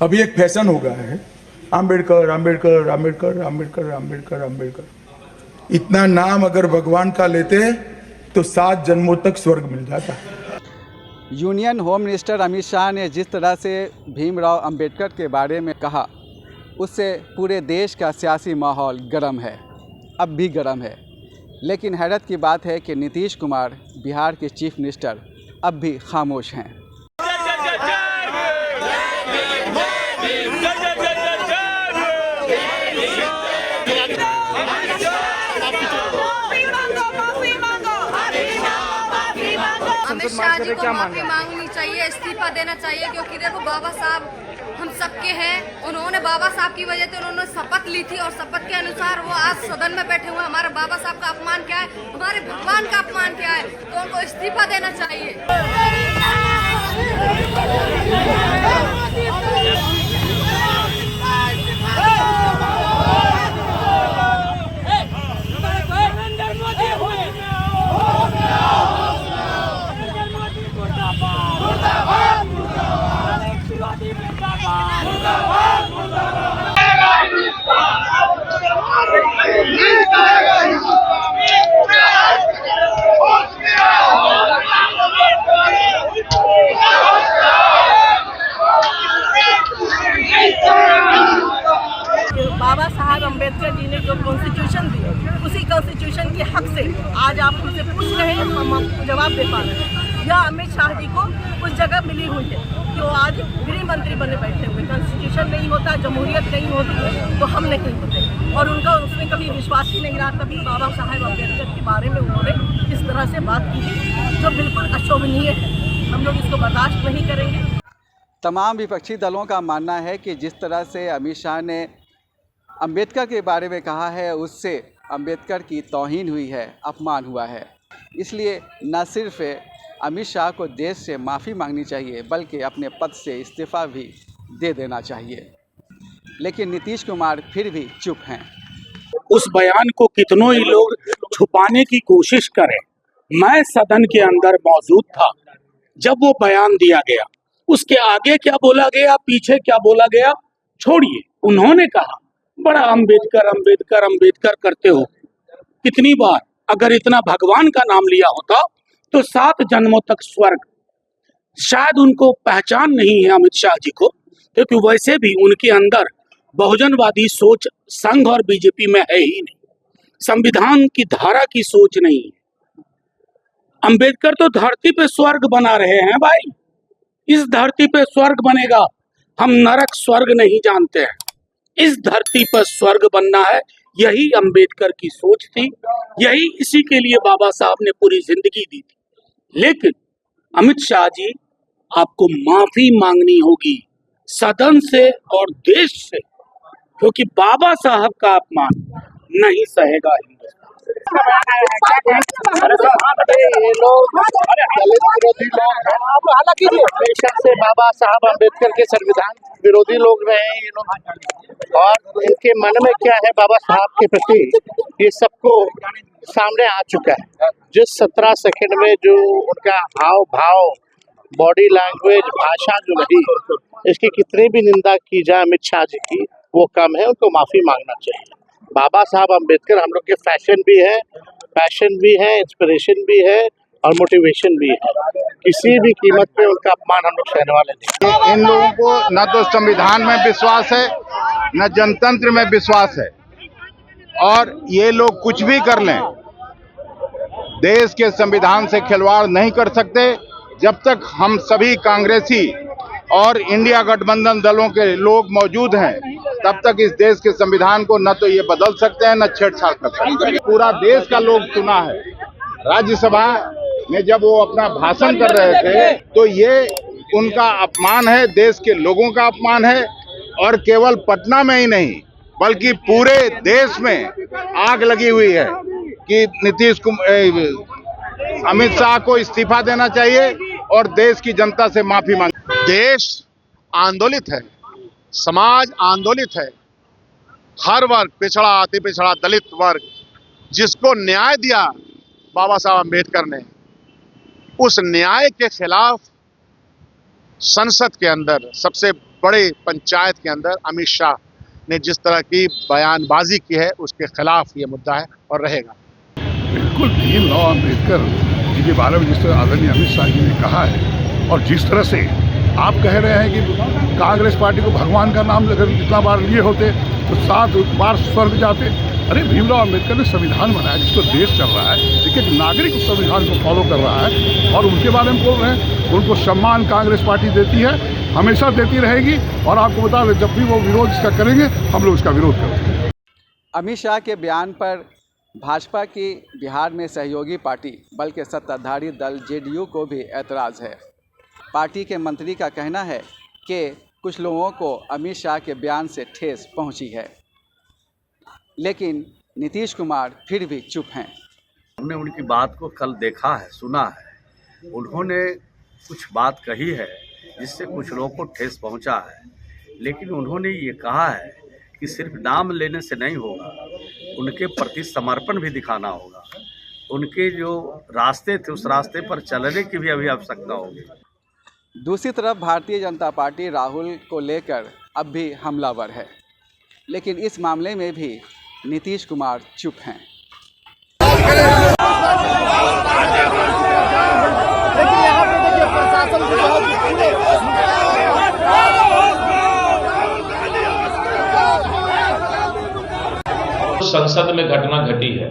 अभी एक फैशन हो गया है, आम्बेडकर आम्बेडकर आम्बेडकर आम्बेडकर आम्बेडकर आम्बेडकर। इतना नाम अगर भगवान का लेते तो 7 जन्मों तक स्वर्ग मिल जाता। Union home minister Amit Shah ने जिस तरह से भीमराव अंबेडकर के बारे में कहा, उससे पूरे देश का सियासी माहौल गर्म है, अब भी गर्म है। लेकिन हैरत की बात है कि नीतीश कुमार, बिहार के चीफ मिनिस्टर, अब भी खामोश हैं। अमित शाह जी को माफी मांगनी चाहिए, इस्तीफा देना चाहिए, क्योंकि देखो बाबा साहब हम सबके हैं। उन्होंने बाबा साहब की वजह से उन्होंने शपथ ली थी और शपथ के अनुसार वो आज सदन में बैठे हुए। हमारे बाबा साहब का अपमान क्या है, हमारे भगवान का अपमान क्या है, तो उनको इस्तीफा देना चाहिए। बाबा साहब अम्बेडकर जी ने जो कॉन्स्टिट्यूशन दी, उसी कॉन्स्टिट्यूशन के हक से आज आप हमसे पूछ रहे हैं, हम आपको जवाब दे पा रहे हैं। या अमित शाह जी को उस जगह मिली हुई है कि वो आज गृह मंत्री बने बैठे हुए। कॉन्स्टिट्यूशन नहीं होता, जमहूरियत नहीं होती, तो हम नहीं होते। और उनका उसमें कभी विश्वास ही नहीं रहा। कभी बाबा साहब अम्बेडकर के बारे में उन्होंने इस तरह से बात की थी जो बिल्कुल अशोभनीय है। हम लोग इसको बर्दाश्त नहीं करेंगे। तमाम विपक्षी दलों का मानना है कि जिस तरह से अमित शाह ने अंबेडकर के बारे में कहा है, उससे अंबेडकर की तौहीन हुई है, अपमान हुआ है। इसलिए न सिर्फ अमित शाह को देश से माफ़ी मांगनी चाहिए, बल्कि अपने पद से इस्तीफ़ा भी दे देना चाहिए। लेकिन नीतीश कुमार फिर भी चुप हैं। उस बयान को कितनों ही लोग छुपाने की कोशिश करें, मैं सदन के अंदर मौजूद था जब वो बयान दिया गया। उसके आगे क्या बोला गया, पीछे क्या बोला गया, छोड़िए। उन्होंने कहा बड़ा अम्बेडकर अम्बेडकर अम्बेडकर करते हो कितनी बार। अगर इतना भगवान का नाम लिया होता तो 7 जन्मों तक स्वर्ग। शायद उनको पहचान नहीं है अमित शाह जी को, क्योंकि वैसे भी उनके अंदर बहुजनवादी सोच संघ और बीजेपी में है ही नहीं। संविधान की धारा की सोच नहीं है। अंबेडकर तो धरती पे स्वर्ग बना रहे हैं भाई। इस धरती पे स्वर्ग बनेगा, हम नरक स्वर्ग नहीं जानते हैं। इस धरती पर स्वर्ग बनना है, यही अंबेडकर की सोच थी, यही इसी के लिए बाबा साहब ने पूरी जिंदगी दी थी। लेकिन अमित शाह जी, आपको माफी मांगनी होगी सदन से और देश से, क्योंकि बाबा साहब का अपमान नहीं सहेगा हिंदुस्तान। ये लोग दलित विरोधी लोग हैं, हालांकि हमेशा से बाबा साहब अम्बेडकर के संविधान विरोधी लोग रहे हैं ये लोग, और इनके मन में क्या है बाबा साहब के प्रति, ये सबको सामने आ चुका है। जिस 17 सेकंड में जो उनका हाव भाव, बॉडी लैंग्वेज, भाषा जो रही, इसकी कितनी भी निंदा की जाए अमित शाह जी की, वो कम है। उनको माफी मांगना चाहिए। बाबा साहब अम्बेडकर हम लोग के फैशन भी है, पैशन भी है, इंस्पिरेशन भी है और मोटिवेशन भी है। किसी भी कीमत पे उनका अपमान हम लोग सहने वाले नहीं। इन लोगों को न तो संविधान में विश्वास है, न जनतंत्र में विश्वास है, और ये लोग कुछ भी कर लें, देश के संविधान से खिलवाड़ नहीं कर सकते। जब तक हम सभी कांग्रेसी और इंडिया गठबंधन दलों के लोग मौजूद हैं, तब तक इस देश के संविधान को न तो ये बदल सकते हैं, न छेड़छाड़ कर सकते हैं। पूरा देश का लोग सुना है। राज्यसभा में जब वो अपना भाषण कर रहे थे, तो ये उनका अपमान है, देश के लोगों का अपमान है। और केवल पटना में ही नहीं, बल्कि पूरे देश में आग लगी हुई है कि अमित शाह को इस्तीफा देना चाहिए और देश की जनता से माफी मांग। देश आंदोलित है, समाज आंदोलित है। हर वर्ग, पिछड़ा, अति पिछड़ा, दलित वर्ग, जिसको न्याय दिया बाबा साहब अम्बेडकर ने, उस न्याय के खिलाफ संसद के अंदर सबसे बड़े पंचायत के अंदर अमित शाह ने जिस तरह की बयानबाजी की है उसके खिलाफ ये मुद्दा है और रहेगा। बिल्कुल भीमराव अम्बेडकर जी के बारे में जिस तरह आदरणीय अमित शाह जी ने कहा है और जिस तरह से आप कह रहे हैं कि कांग्रेस पार्टी को भगवान का नाम अगर इतना बार लिए होते तो 7 बार स्वर्ग जाते। अरे भीमराव अम्बेडकर ने संविधान बनाया जिस पर देश चल रहा है, देखिए एक नागरिक उस संविधान को फॉलो कर रहा है और उनके बारे में बोल रहे हैं। उनको सम्मान कांग्रेस पार्टी देती है, हमेशा देती रहेगी और आपको बता दें जब भी वो विरोध इसका करेंगे हम लोग इसका विरोध करेंगे। अमित शाह के बयान पर भाजपा की बिहार में सहयोगी पार्टी बल्कि सत्ताधारी दल जेडीयू को भी ऐतराज़ है। पार्टी के मंत्री का कहना है कि कुछ लोगों को अमित शाह के बयान से ठेस पहुंची है, लेकिन नीतीश कुमार फिर भी चुप हैं। हमने उनकी बात को कल देखा है, सुना है। उन्होंने कुछ बात कही है जिससे कुछ लोगों को ठेस पहुंचा है, लेकिन उन्होंने ये कहा है कि सिर्फ नाम लेने से नहीं होगा, उनके प्रति समर्पण भी दिखाना होगा। उनके जो रास्ते थे उस रास्ते पर चलने की भी अभी आवश्यकता होगी। दूसरी तरफ भारतीय जनता पार्टी राहुल को लेकर अब भी हमलावर है, लेकिन इस मामले में भी नीतीश कुमार चुप हैं। संसद में घटना घटी है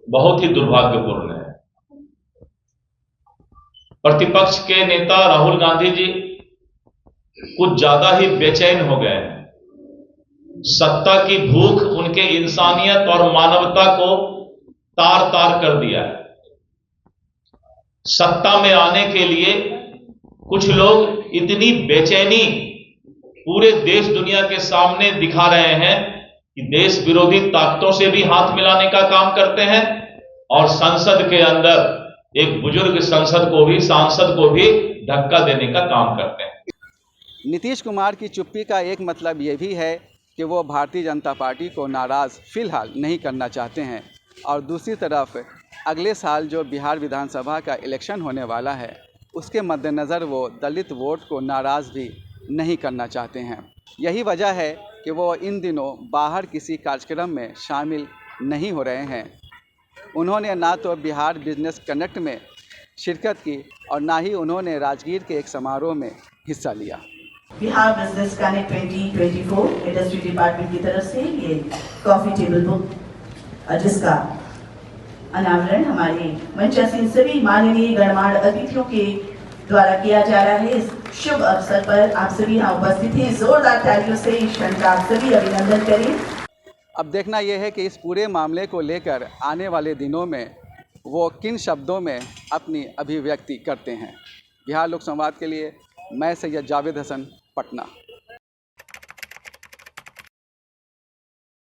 बहुत ही दुर्भाग्यपूर्ण है। प्रतिपक्ष के नेता राहुल गांधी जी कुछ ज्यादा ही बेचैन हो गए हैं। सत्ता की भूख उनके इंसानियत और मानवता को तार तार कर दिया है। सत्ता में आने के लिए कुछ लोग इतनी बेचैनी पूरे देश दुनिया के सामने दिखा रहे हैं कि देश विरोधी ताकतों से भी हाथ मिलाने का काम करते हैं और संसद के अंदर एक बुजुर्ग सांसद को भी धक्का देने का काम करते हैं। नीतीश कुमार की चुप्पी का एक मतलब ये भी है कि वो भारतीय जनता पार्टी को नाराज़ फिलहाल नहीं करना चाहते हैं और दूसरी तरफ अगले साल जो बिहार विधानसभा का इलेक्शन होने वाला है उसके मद्देनज़र वो दलित वोट को नाराज़ भी नहीं करना चाहते हैं। यही वजह है कि वो इन दिनों बाहर किसी कार्यक्रम में शामिल नहीं हो रहे हैं। उन्होंने ना तो बिहार बिजनेस कनेक्ट में शिरकत की और ना ही उन्होंने राजगीर के एक समारोह में हिस्सा लिया। Bihar business connect 2024 industry department की तरफ से ये कॉफी टेबल बुक जिसका अनावरण हमारे मंचासीन सभी माननीय गणमान्य अतिथियों के द्वारा किया जा रहा है। इस शुभ अवसर पर आप सभी यहाँ उपस्थित हैं। जोरदार तालियों से इस क्षण का आप सभी अभिनंदन करें। अब देखना यह है कि इस पूरे मामले को लेकर आने वाले दिनों में वो किन शब्दों में अपनी अभिव्यक्ति करते हैं। बिहार लोक संवाद के लिए मैं सैयद जावेद हसन, पटना।